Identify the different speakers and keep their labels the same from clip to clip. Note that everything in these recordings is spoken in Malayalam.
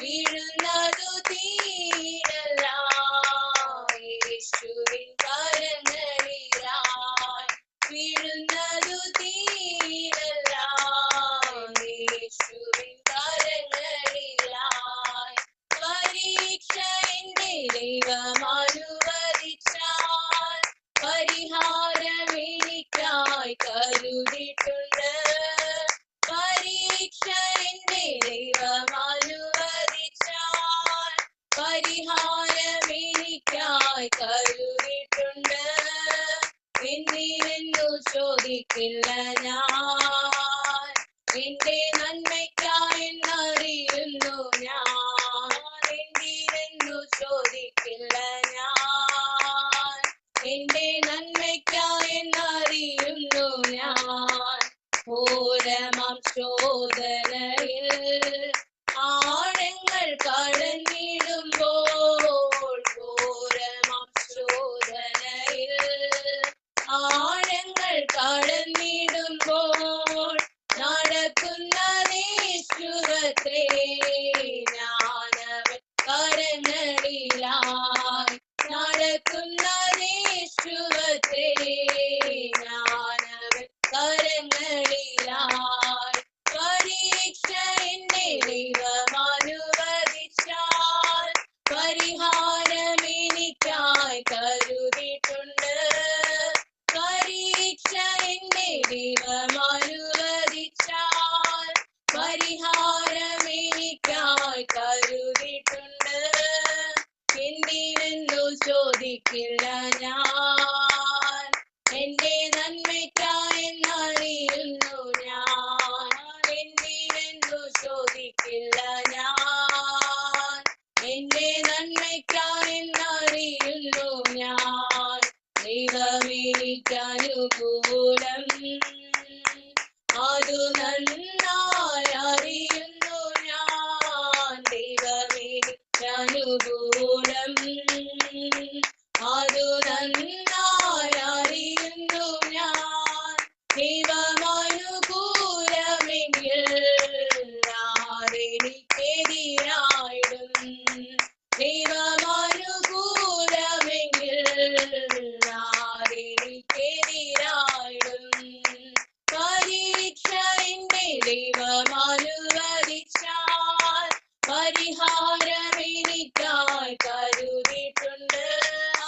Speaker 1: വീഴുന്നതു തീരല്ല യേശുവിൻ കരങ്ങളിലായി. വീഴുന്നതു തീരല്ല യേശുവിൻ കരങ്ങളിലായി. പരീക്ഷ എന്റെ ദൈവം അനുവദിച്ചാൽ പരിഹാരം എനിക്കായി കരുതിയിട്ടുണ്ട്. പരീക്ഷ എന്റെ ദൈവം അനുവദിച്ചാൽ പരിഹാരം എനിക്കായി കരുതിയിട്ടുണ്ട്. എന്തിനെന്നു ചോദിക്കില്ല ഞാൻ, എന്റെ നന്മയ്ക്കായി എന്നറിയുന്നു ഞാൻ. എന്തിനെന്നു ചോദിക്കില്ല ഞാൻ, എന്റെ നന്മയ്ക്കായി എന്നറിയുന്നു ഞാൻ. ഘോരമാം ശോധനയിൽ ആഴങ്ങൾ കടന്നിടുമ്പോൾ, ഘോരമാം ശോധനയിൽ ആഴങ്ങൾ കടന്നിടുമ്പോൾ നടക്കുന്നതേശ്വരത്തെ ഞാനവൻ കരങ്ങളിലായി. നടക്കുന്നതേശ്വരത്തെ ഞാനവൻ കരങ്ങളിലായി. പരീക്ഷ എന്റെ ദൈവം അനുവദിച്ചാൽ പരിഹാരം എനിക്കായി കരുതിയിട്ടുണ്ട്. പരീക്ഷ എന്റെ ദൈവം അനുവദിച്ചാൽ പരിഹാരം എനിക്കായി കരുതിയിട്ടുണ്ട്. എന്തിനെന്നു ചോദിക്കില്ല ഞാൻ, എന്റെ നന്മയ്ക്കായി എന്നറിയുന്നു ഞാൻ. എന്തിനെന്നു ചോദിക്കില്ല ഞാൻ, എന്റെ നന്മയ്ക്കായി എന്നറിയുന്നു ഞാൻ. ദൈവമെനിക്കനുകൂലം അതു നന്നായി അറിയുന്നു ഞാൻ. ദൈവമെനിക്കനുകൂലം അതു നന്നായി അറിയുന്നു ഞാൻ. ദൈവമനുകൂലമെങ്കിൽ ആരെനിക്കെതിരായിടും. ദൈവമനുകൂലമെങ്കിൽ ആരെനിക്കെതിരായിടും. പരീക്ഷ എന്റെ ദൈവം അനുവദിച്ചാൽ പരിഹാരം എനിക്കായി കരുതിയിട്ടുണ്ട്.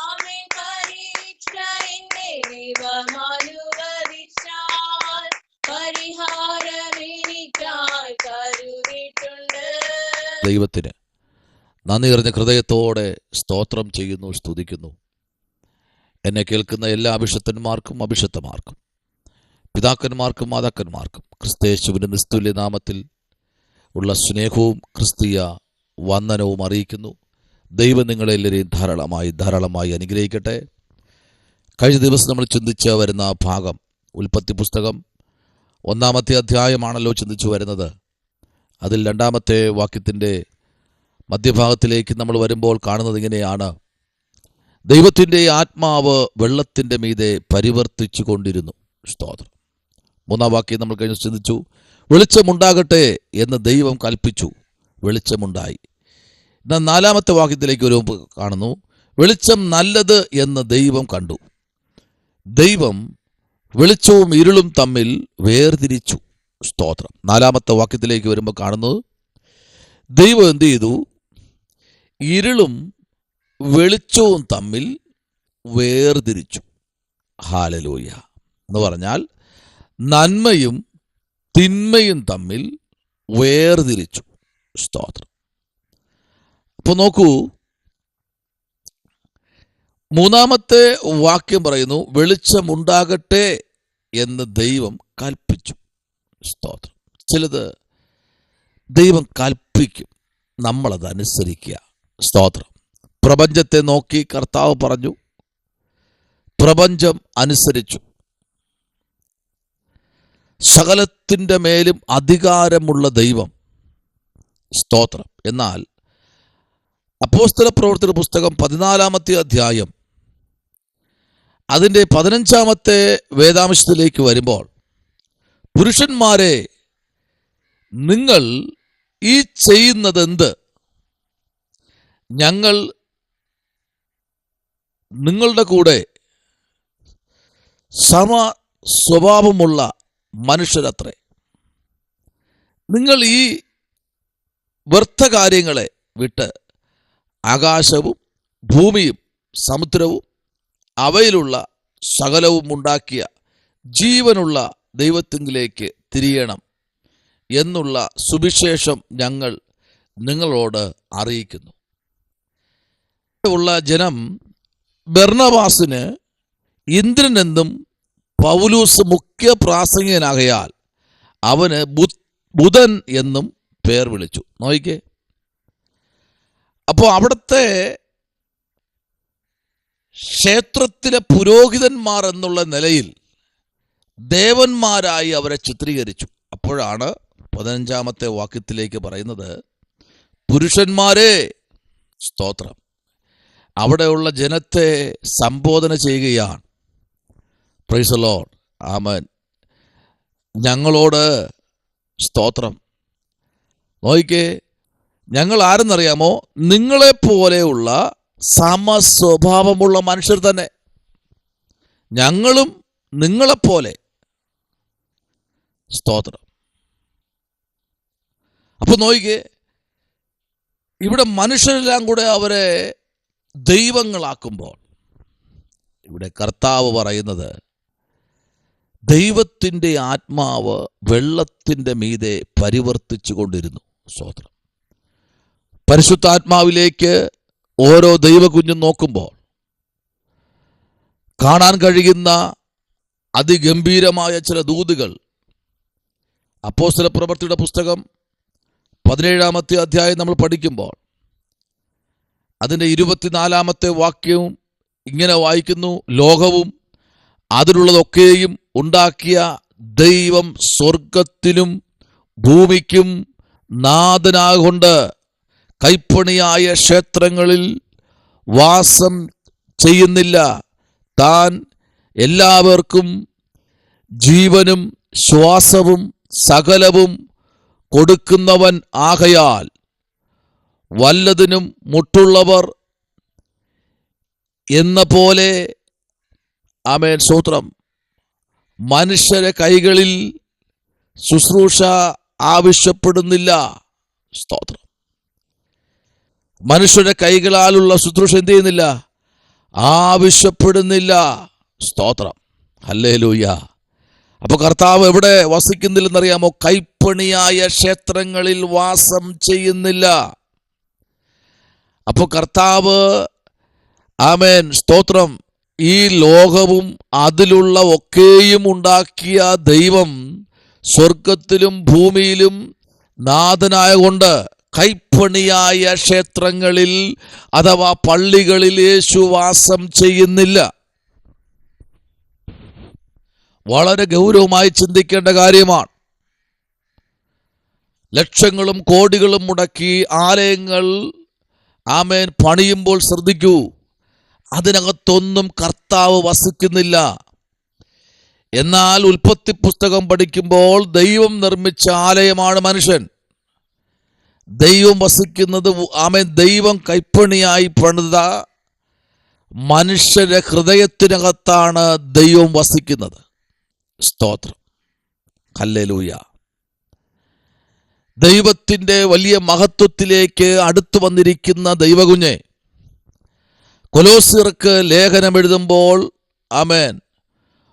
Speaker 1: ആമേൻ. പരീക്ഷ എന്റെ ദൈവം അനുവദിച്ചാൽ പരിഹാരം എനിക്കായി കരുതിയിട്ടുണ്ട്.
Speaker 2: ദൈവത്തിന് നന്ദി നിറഞ്ഞ ഹൃദയത്തോടെ സ്തോത്രം ചെയ്യുന്നു, സ്തുതിക്കുന്നു. എന്നെ കേൾക്കുന്ന എല്ലാ അഭിഷക്തന്മാർക്കും അഭിഷക്തമാർക്കും പിതാക്കന്മാർക്കും മാതാക്കന്മാർക്കും ക്രിസ്തയേശുവിന്റെ നിസ്തുല്യ നാമത്തിൽ ഉള്ള സ്നേഹവും ക്രിസ്തീയ വന്ദനവും അറിയിക്കുന്നു. ദൈവം നിങ്ങളെല്ലാവരെയും ധാരാളമായി അനുഗ്രഹിക്കട്ടെ. കഴിഞ്ഞ ദിവസം നമ്മൾ ചിന്തിച്ച് വരുന്ന ഭാഗം ഉൽപ്പത്തി പുസ്തകം 1-ാമത്തെ അധ്യായമാണല്ലോ ചിന്തിച്ചു വരുന്നത്. അതിൽ 2-ാമത്തെ വാക്യത്തിൻ്റെ മധ്യഭാഗത്തിലേക്ക് നമ്മൾ വരുമ്പോൾ കാണുന്നത് ഇങ്ങനെയാണ്: ദൈവത്തിൻ്റെ ആത്മാവ് വെള്ളത്തിൻ്റെ മീതെ പരിവർത്തിച്ചു കൊണ്ടിരുന്നു. സ്തോത്രം. 3-ാം വാക്യം നമ്മൾ കഴിഞ്ഞ് ചിന്തിച്ചു. വെളിച്ചമുണ്ടാകട്ടെ എന്ന് ദൈവം കൽപ്പിച്ചു, വെളിച്ചമുണ്ടായി. എന്നാൽ 4-ാമത്തെ വാക്യത്തിലേക്ക് വരുമ്പോൾ കാണുന്നു, വെളിച്ചം നല്ലത് എന്ന് ദൈവം കണ്ടു. ദൈവം വെളിച്ചവും ഇരുളും തമ്മിൽ വേർതിരിച്ചു. സ്തോത്രം. 4-ാമത്തെ വാക്യത്തിലേക്ക് വരുമ്പോൾ കാണുന്നത്, ദൈവം എന്ത് ചെയ്തു? ഇരുളും വെളിച്ചവും തമ്മിൽ വേർതിരിച്ചു. ഹല്ലേലൂയ എന്ന് പറഞ്ഞാൽ നന്മയും തിന്മയും തമ്മിൽ വേർതിരിച്ചു. സ്തോത്രം. അപ്പോൾ നോക്കൂ, 3-ാമത്തെ വാക്യം പറയുന്നു, വെളിച്ചമുണ്ടാകട്ടെ എന്ന് ദൈവം കൽപ്പിച്ചു. സ്തോത്രം. ചിലത് ദൈവം കൽപ്പിക്കും, നമ്മളത് അനുസരിക്കുക. സ്തോത്രം. പ്രപഞ്ചത്തെ നോക്കി കർത്താവ് പറഞ്ഞു, പ്രപഞ്ചം അനുസരിച്ചു. സകലത്തിൻ്റെ മേലും അധികാരമുള്ള ദൈവം. സ്തോത്രം. എന്നാൽ അപ്പോസ്തല പ്രവൃത്തിയുടെ പുസ്തകം 14-ാമത്തെ അധ്യായം അതിൻ്റെ 15-ാമത്തെ വേദാംശത്തിലേക്ക് വരുമ്പോൾ, പുരുഷന്മാരെ, നിങ്ങൾ ഈ ചെയ്യുന്നതെന്ത്? ഞങ്ങൾ നിങ്ങളുടെ കൂടെ സമ സ്വഭാവമുള്ള മനുഷ്യരത്രേ. നിങ്ങൾ ഈ വ്യർത്ഥ കാര്യങ്ങളെ വിട്ട് ആകാശവും ഭൂമിയും സമുദ്രവും അവയിലുള്ള സകലവും ഉണ്ടാക്കിയ ജീവനുള്ള ദൈവത്തിങ്കിലേക്ക് തിരിയണം എന്നുള്ള സുവിശേഷം ഞങ്ങൾ നിങ്ങളോട് അറിയിക്കുന്നു. ഉള്ള ജനം ബർന്നബാസിന് ഇന്ദ്രൻ എന്നും പൗലൂസ് മുഖ്യ പ്രാസംഗികനാകയാൽ അവന് ബുധൻ എന്നും പേർ വിളിച്ചു. നോക്കിക്കേ, അപ്പോൾ അവിടുത്തെ ക്ഷേത്രത്തിലെ പുരോഹിതന്മാർ എന്നുള്ള നിലയിൽ ദേവന്മാരായി അവരെ ചിത്രീകരിച്ചു. അപ്പോഴാണ് 15-ാമത്തെ വാക്യത്തിലേക്ക് പറയുന്നത്, പുരുഷന്മാരെ സ്തോത്രം. അവിടെയുള്ള ജനത്തെ സംബോധന ചെയ്യുകയാണ്. പ്രൈസ് ദി ലോർഡ്, ആമേൻ. ഞങ്ങളോട് സ്തോത്രം. നോക്കിക്കേ, ഞങ്ങൾ ആരെന്നറിയാമോ? നിങ്ങളെപ്പോലെയുള്ള സമസ്വഭാവമുള്ള മനുഷ്യർ തന്നെ. ഞങ്ങളും നിങ്ങളെപ്പോലെ. സ്തോത്രം. അപ്പൊ നോക്കിക്കേ, ഇവിടെ മനുഷ്യരെല്ലാം കൂടെ അവരെ ദൈവങ്ങളാക്കുമ്പോൾ ഇവിടെ കർത്താവ് പറയുന്നത്, ദൈവത്തിൻ്റെ ആത്മാവ് വെള്ളത്തിൻ്റെ മീതെ പരിവർത്തിച്ചു കൊണ്ടിരുന്നു. സ്തോത്രം. പരിശുദ്ധാത്മാവിലേക്ക് ഓരോ ദൈവകുഞ്ഞും നോക്കുമ്പോൾ കാണാൻ കഴിയുന്ന അതിഗംഭീരമായ ചില ദൂതുകൾ അപ്പോസ്തലപ്രവൃത്തിയുടെ പുസ്തകം 17-ാമത്തെ അധ്യായം നമ്മൾ പഠിക്കുമ്പോൾ അതിൻ്റെ 24-ാമത്തെ വാക്യവും ഇങ്ങനെ വായിക്കുന്നു, ലോകവും അതിലുള്ളതൊക്കെയും ഉണ്ടാക്കിയ ദൈവം സ്വർഗത്തിലും ഭൂമിക്കും നാഥനാകൊണ്ട് കൈപ്പണിയായ ക്ഷേത്രങ്ങളിൽ വാസം ചെയ്യുന്നില്ല. താൻ എല്ലാവർക്കും ജീവനും ശ്വാസവും സകലവും കൊടുക്കുന്നവൻ ആകയാൽ വല്ലതിനും മുട്ടുള്ളവർ എന്ന പോലെ, ആമേൻ, സ്തോത്രം, മനുഷ്യരെ കൈകളിൽ ശുശ്രൂഷ ആവശ്യപ്പെടുന്നില്ല. സ്തോത്രം. മനുഷ്യരുടെ കൈകളാലുള്ള ശുശ്രൂഷ എന്ത് ചെയ്യുന്നില്ല? ആവശ്യപ്പെടുന്നില്ല. സ്തോത്രം. ഹല്ലേലൂയ. അപ്പൊ കർത്താവ് എവിടെ വസിക്കുന്നില്ലെന്നറിയാമോ? കൈപ്പണിയായ ക്ഷേത്രങ്ങളിൽ വാസം ചെയ്യുന്നില്ല. അപ്പൊ കർത്താവ്, ആമേൻ, സ്തോത്രം, ഈ ലോകവും അതിലുള്ള ഒക്കെയും ഉണ്ടാക്കിയ ദൈവം സ്വർഗത്തിലും ഭൂമിയിലും നാഥനായ കൊണ്ട് കൈപ്പണിയായ ക്ഷേത്രങ്ങളിൽ അഥവാ പള്ളികളിൽ യേശു വാസം ചെയ്യുന്നില്ല. വളരെ ഗൗരവമായി ചിന്തിക്കേണ്ട കാര്യമാണ്. ലക്ഷങ്ങളും കോടികളും മുടക്കി ആലയങ്ങൾ, ആമേൻ, പണിയുമ്പോൾ ശ്രദ്ധിക്കൂ, അതിനകത്തൊന്നും കർത്താവ് വസിക്കുന്നില്ല. എന്നാൽ ഉൽപ്പത്തി പുസ്തകം പഠിക്കുമ്പോൾ ദൈവം നിർമ്മിച്ച ആലയമാണ് മനുഷ്യൻ. ദൈവം വസിക്കുന്നത്, ആമേൻ, ദൈവം കൈപ്പണിയായി പണിത മനുഷ്യരുടെ ഹൃദയത്തിനകത്താണ് ദൈവം വസിക്കുന്നത്. സ്തോത്രം. ഹല്ലേലൂയ. ദൈവത്തിൻ്റെ വലിയ മഹത്വത്തിലേക്ക് അടുത്തു വന്നിരിക്കുന്ന ദൈവകുഞ്ഞെ, കൊലോസ്യർക്ക് ലേഖനം എഴുതുമ്പോൾ, ആമേൻ,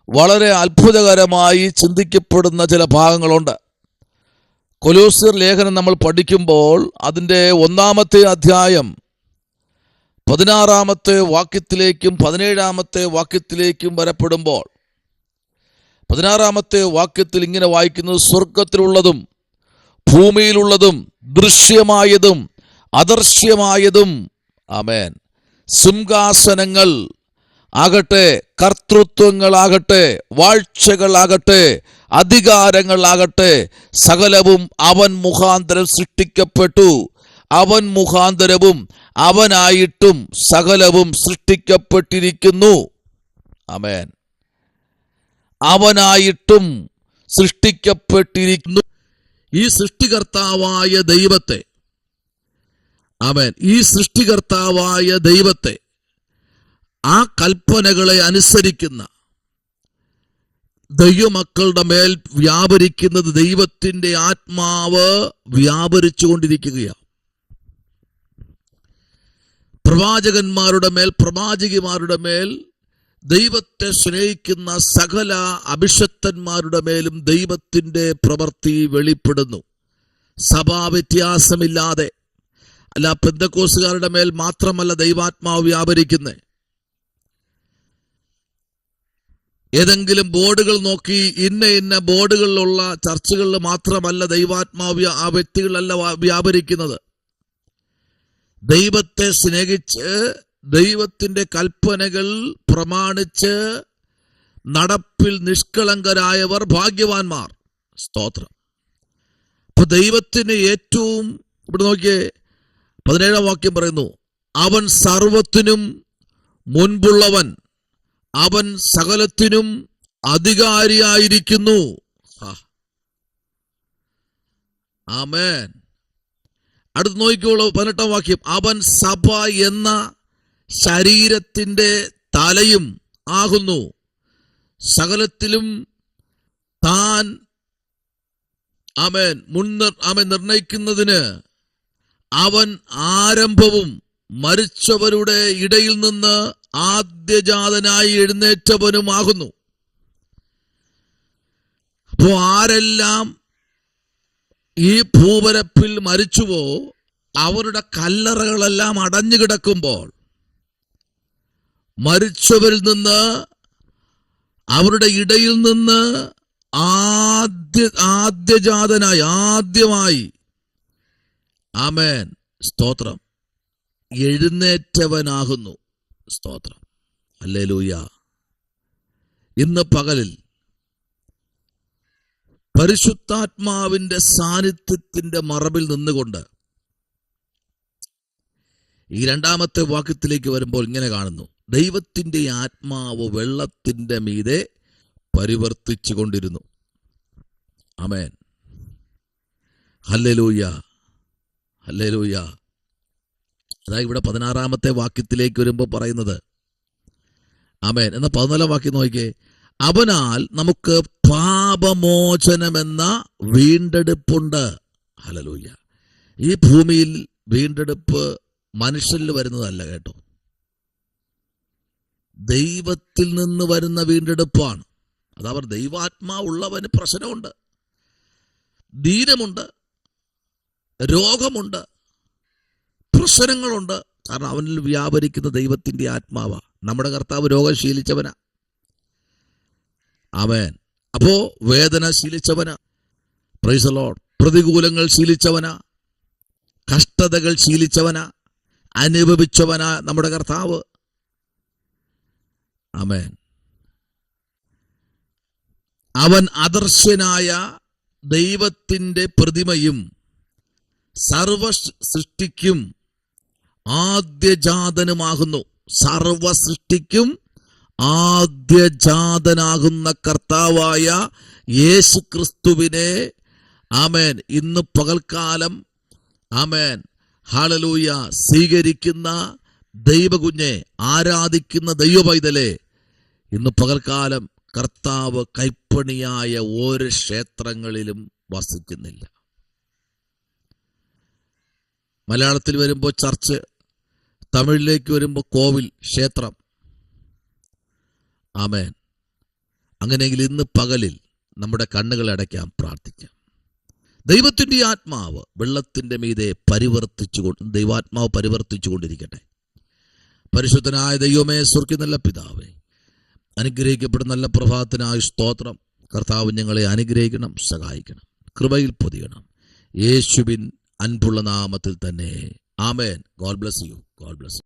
Speaker 2: വളരെ അത്ഭുതകരമായി ചിന്തിക്കപ്പെടുന്ന ചില ഭാഗങ്ങളുണ്ട്. കൊലോസ്യർ ലേഖനം നമ്മൾ പഠിക്കുമ്പോൾ അതിൻ്റെ 1-ാമത്തെ അധ്യായം 16-ാമത്തെ വാക്യത്തിലേക്കും 17-ാമത്തെ വാക്യത്തിലേക്കും വരപ്പെടുമ്പോൾ 16-ാമത്തെ വാക്യത്തിൽ ഇങ്ങനെ വായിക്കുന്നത്, സ്വർഗത്തിലുള്ളതും ഭൂമിയിലുള്ളതും ദൃശ്യമായതും അദൃശ്യമായതും, ആമേൻ, സിംഹാസനങ്ങൾ ആകട്ടെ, കർത്തൃത്വങ്ങളാകട്ടെ, വാഴ്ചകളാകട്ടെ, അധികാരങ്ങളാകട്ടെ, സകലവും അവൻ മുഖാന്തരം സൃഷ്ടിക്കപ്പെട്ടു. അവൻ മുഖാന്തരവും അവനായിട്ടും സകലവും സൃഷ്ടിക്കപ്പെട്ടിരിക്കുന്നു. ആമേൻ. അവനായിട്ടും സൃഷ്ടിക്കപ്പെട്ടിരിക്കുന്നു. ഈ സൃഷ്ടികർത്താവായ ദൈവത്തെ, ആമേൻ, ഈ സൃഷ്ടികർത്താവായ ദൈവത്തെ, ആ കൽപ്പനകളെ അനുസരിക്കുന്ന ദൈവമക്കളുടെ മേൽ വ്യാപരിക്കുന്നത് ദൈവത്തിന്റെ ആത്മാവ് വ്യാപരിച്ചു കൊണ്ടിരിക്കുകയാണ്. പ്രവാചകന്മാരുടെ മേൽ, പ്രവാചകിമാരുടെ മേൽ, ദൈവത്തെ സ്നേഹിക്കുന്ന സകല അഭിഷക്തന്മാരുടെ മേലും ദൈവത്തിന്റെ പ്രവൃത്തി വെളിപ്പെടുന്നു. സഭാവ്യത്യാസമില്ലാതെ. അല്ല, പെന്തക്കോസ്തുകാരുടെ മേൽ മാത്രമല്ല ദൈവാത്മാവ് വ്യാപരിക്കുന്നത്. ഏതെങ്കിലും ബോർഡുകൾ നോക്കി ഇന്ന ബോർഡുകളിലുള്ള ചർച്ചുകളിൽ മാത്രമല്ല ദൈവാത്മാവ് ആ വ്യക്തികളല്ല വ്യാപരിക്കുന്നത്. ദൈവത്തെ സ്നേഹിച്ച് ദൈവത്തിന്റെ കൽപ്പനകൾ പ്രമാണിച്ച് നടപ്പിൽ നിഷ്കളങ്കരായവർ ഭാഗ്യവാന്മാർ. സ്തോത്രം. അപ്പൊ ദൈവത്തിന് ഏറ്റവും, ഇവിടെ നോക്കിയേ 17-ാം വാക്യം പറയുന്നു, അവൻ സർവത്തിനും മുൻപുള്ളവൻ, അവൻ സകലത്തിനും അധികാരിയായിരിക്കുന്നു. ആമേൻ. അടുത്ത് നോക്കിക്കോളൂ 18-ാം വാക്യം, അവൻ സഭ എന്ന ശരീരത്തിന്റെ തലയും ആകുന്നു. സകലത്തിലും താൻ ആമേൻ നിർണയിക്കുന്നതിന് അവൻ ആരംഭവും മരിച്ചവരുടെ ഇടയിൽ നിന്ന് ആദ്യജാതനായി എഴുന്നേറ്റവനുമാകുന്നു. അപ്പോ ആരെല്ലാം ഈ ഭൂപരപ്പിൽ മരിച്ചുവോ അവരുടെ കല്ലറകളെല്ലാം അടഞ്ഞു കിടക്കുമ്പോൾ മരിച്ചവരിൽ നിന്ന്, അവരുടെ ഇടയിൽ നിന്ന് ആദ്യമായി ആമേൻ, സ്തോത്രം, എഴുന്നേറ്റവനാകുന്നു. സ്തോത്രം. ഹല്ലേലൂയ. ഇന്ന് പകലിൽ പരിശുദ്ധാത്മാവിന്റെ സാന്നിധ്യത്തിന്റെ മറവിൽ നിന്നുകൊണ്ട് ഈ 2-ാമത്തെ വാക്യത്തിലേക്ക് വരുമ്പോൾ ഇങ്ങനെ കാണുന്നു, ദൈവത്തിന്റെ ആത്മാവ് വെള്ളത്തിന്റെ മീതെ പരിവർത്തിച്ചു കൊണ്ടിരുന്നു. ആമേൻ. ഹല്ലേലൂയ, ഹല്ലേലൂയ. അതായത് ഇവിടെ 16-ാമത്തെ വാക്യത്തിലേക്ക് വരുമ്പോൾ പറയുന്നത്, ആമേൻ. എന്നാൽ 14-ാം വാക്യം നോക്കിയേ, അവനാൽ നമുക്ക് പാപമോചനമെന്ന വീണ്ടെടുപ്പുണ്ട്. ഹല്ലേലൂയ. ഈ ഭൂമിയിൽ വീണ്ടെടുപ്പ് മനുഷ്യരിൽ വരുന്നതല്ല കേട്ടോ, ദൈവത്തിൽ നിന്ന് വരുന്ന വീണ്ടെടുപ്പാണ്. അതവർ ദൈവാത്മാവുള്ളവന് പ്രശ്നമുണ്ട്, ദീനമുണ്ട്, രോഗമുണ്ട്, പ്രശ്നങ്ങളുണ്ട്. കാരണം അവനിൽ വ്യാപരിക്കുന്ന ദൈവത്തിന്റെ ആത്മാവാ. നമ്മുടെ കർത്താവ് രോഗം ശീലിച്ചവനാ. ആമേൻ. അപ്പോ വേദന ശീലിച്ചവനാ. Praise the Lord. പ്രതികൂലങ്ങൾ ശീലിച്ചവനാ, കഷ്ടതകൾ ശീലിച്ചവനാ, അനുഭവിച്ചവനാ നമ്മുടെ കർത്താവ്. ആമേൻ. അവൻ അദർശ്യനായ ദൈവത്തിന്റെ പ്രതിമയും സർവ സൃഷ്ടിക്കും ആദ്യജാതനുമാകുന്നു. സർവ സൃഷ്ടിക്കും ആദ്യജാതനാകുന്ന കർത്താവായ യേശു ക്രിസ്തുവിനെ ആമേൻ ഇന്ന് പകൽക്കാലം ആമേൻ ഹല്ലേലൂയ സ്വീകരിക്കുന്ന ദൈവകുഞ്ഞെ, ആരാധിക്കുന്ന ദൈവപൈതലെ, ഇന്ന് പകൽക്കാലം കർത്താവ് കൈപ്പണിയായ ഓരോ ക്ഷേത്രങ്ങളിലും വസിക്കുന്നില്ല. മലയാളത്തിൽ വരുമ്പോൾ ചർച്ച്, തമിഴിലേക്ക് വരുമ്പോൾ കോവിൽ, ക്ഷേത്രം. ആമേൻ. അങ്ങനെയെങ്കിൽ ഇന്ന് പകലിൽ നമ്മുടെ കണ്ണുകൾ അടയ്ക്കാം, പ്രാർത്ഥിക്കാം. ദൈവത്തിന്റെ ആത്മാവ് വെള്ളത്തിന്റെ മീതെ ദൈവാത്മാവ് പരിവർത്തിച്ചു കൊണ്ടിരിക്കട്ടെ. പരിശുദ്ധനായ ദൈവമേ, സ്വർഗ്ഗീയ നല്ല പിതാവേ, അനുഗ്രഹിക്കപ്പെടുന്ന നല്ല പ്രഭാതത്തിനായി സ്തോത്രം. കർത്താവ് ഞങ്ങളെ അനുഗ്രഹിക്കണം, സഹായിക്കണം, കൃപയിൽ പൊതിയണം. യേശുവിൻ അൻപുള്ള നാമത്തിൽ തന്നെ. ആമേൻ. God bless you. God bless U.